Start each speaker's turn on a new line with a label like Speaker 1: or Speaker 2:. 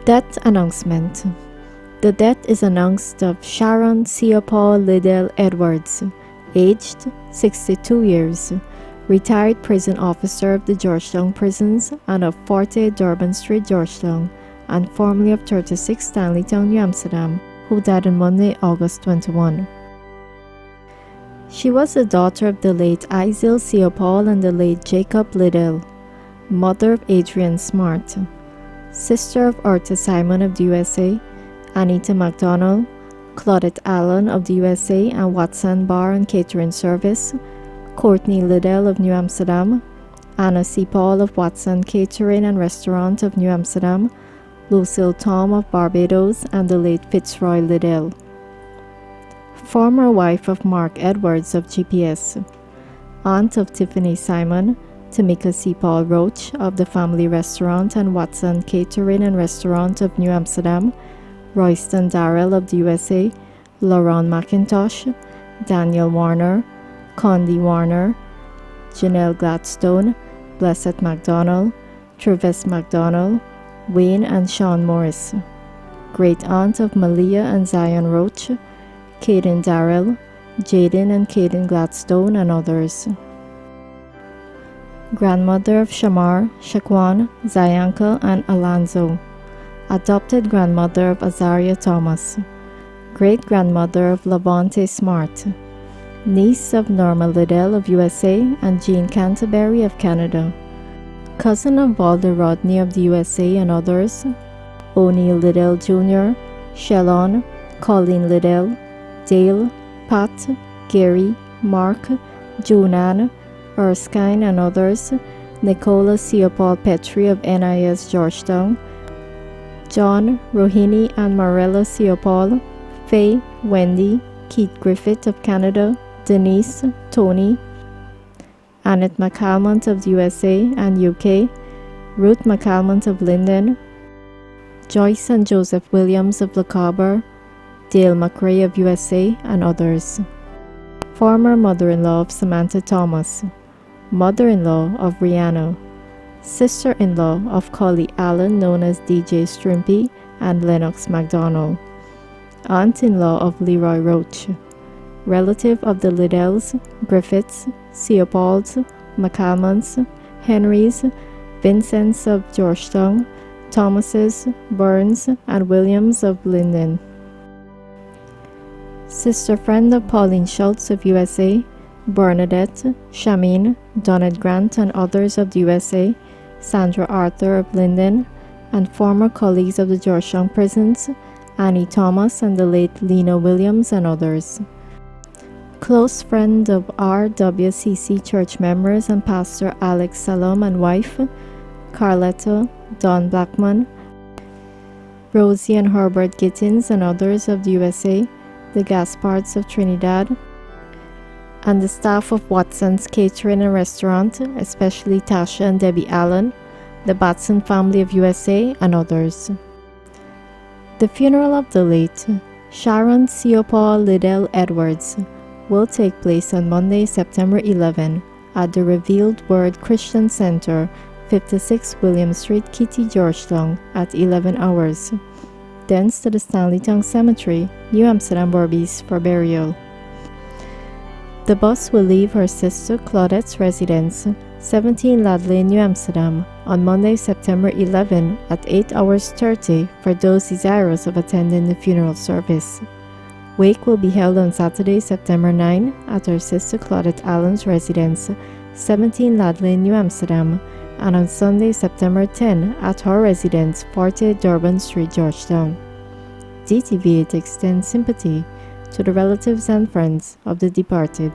Speaker 1: Death announcement. The death is announced of Sharon Seopaul Liddell Edwards, aged 62 years, retired prison officer of the Georgetown prisons and of 40 Durban Street, Georgetown, and formerly of 36 Stanleytown, New Amsterdam, who died on Monday, August 21. She was the daughter of the late Isil Seopaul and the late Jacob Liddell, mother of Adrian Smart, sister of Arthur Simon of the USA, Anita MacDonald, Claudette Allen of the USA and Watson Bar and Catering Service, Courtney Liddell of New Amsterdam, Anna Seopaul of Watson Catering and Restaurant of New Amsterdam, Lucille Tom of Barbados, and the late Fitzroy Liddell. Former wife of Mark Edwards of GPS, aunt of Tiffany Simon, Tamika Seopaul Roach of the Family Restaurant and Watson Catering and Restaurant of New Amsterdam, Royston Darrell of the USA, Lauren McIntosh, Daniel Warner, Condi Warner, Janelle Gladstone, Blessed MacDonald, Travis MacDonald, Wayne and Sean Morris, great aunt of Malia and Zion Roach, Caden Darrell, Jaden and Caden Gladstone, and others. Grandmother of Shamar, Shaquan, Zayanka, and Alonzo. Adopted grandmother of Azaria Thomas. Great-grandmother of Lavonte Smart. Niece of Norma Liddell of USA and Jean Canterbury of Canada. Cousin of Walter Rodney of the USA and others. O'Neill Liddell Jr., Shalon, Colleen Liddell, Dale, Pat, Gary, Mark, Junan, Erskine and others, Nicola Seopaul Petrie of NIS Georgetown, John, Rohini and Marella Seopaul, Faye, Wendy, Keith Griffith of Canada, Denise, Tony, Annette McCalmont of the USA and UK, Ruth McCalmont of Linden, Joyce and Joseph Williams of Le Cobber, Dale McRae of USA and others. Former mother-in-law of Samantha Thomas, mother-in-law of Rihanna, sister-in-law of Collie Allen known as DJ Strimpy and Lennox MacDonald, aunt-in-law of Leroy Roach, relative of the Liddells, Griffiths, Seopauls, McCalmons, Henrys, Vincents of Georgetown, Thomases, Burns, and Williams of Linden. Sister friend of Pauline Schultz of USA, Bernadette, Shamin, Donald Grant and others of the USA, Sandra Arthur of Linden, and former colleagues of the Georgetown prisons, Annie Thomas and the late Lena Williams and others. Close friend of RWCC church members and Pastor Alex Salom and wife, Carletta, Don Blackman, Rosie and Herbert Gittins and others of the USA, the Gaspards of Trinidad, and the staff of Watson's Catering and Restaurant, especially Tasha and Debbie Allen, the Batson family of USA, and others. The funeral of the late Sharon Seopaul Liddell Edwards will take place on Monday, September 11, at the Revealed Word Christian Center, 56 William Street, Kitty, Georgetown, at 11 hours. Thence to the Stanleytown Cemetery, New Amsterdam, Berbice, for burial. The bus will leave her sister Claudette's residence, 17 Ladley, New Amsterdam, on Monday, September 11 at 8:30 for those desirous of attending the funeral service. Wake will be held on Saturday, September 9 at her sister Claudette Allen's residence, 17 Ladley, New Amsterdam, and on Sunday, September 10 at her residence, 40 Durban Street, Georgetown. DTV extends sympathy to the relatives and friends of the departed.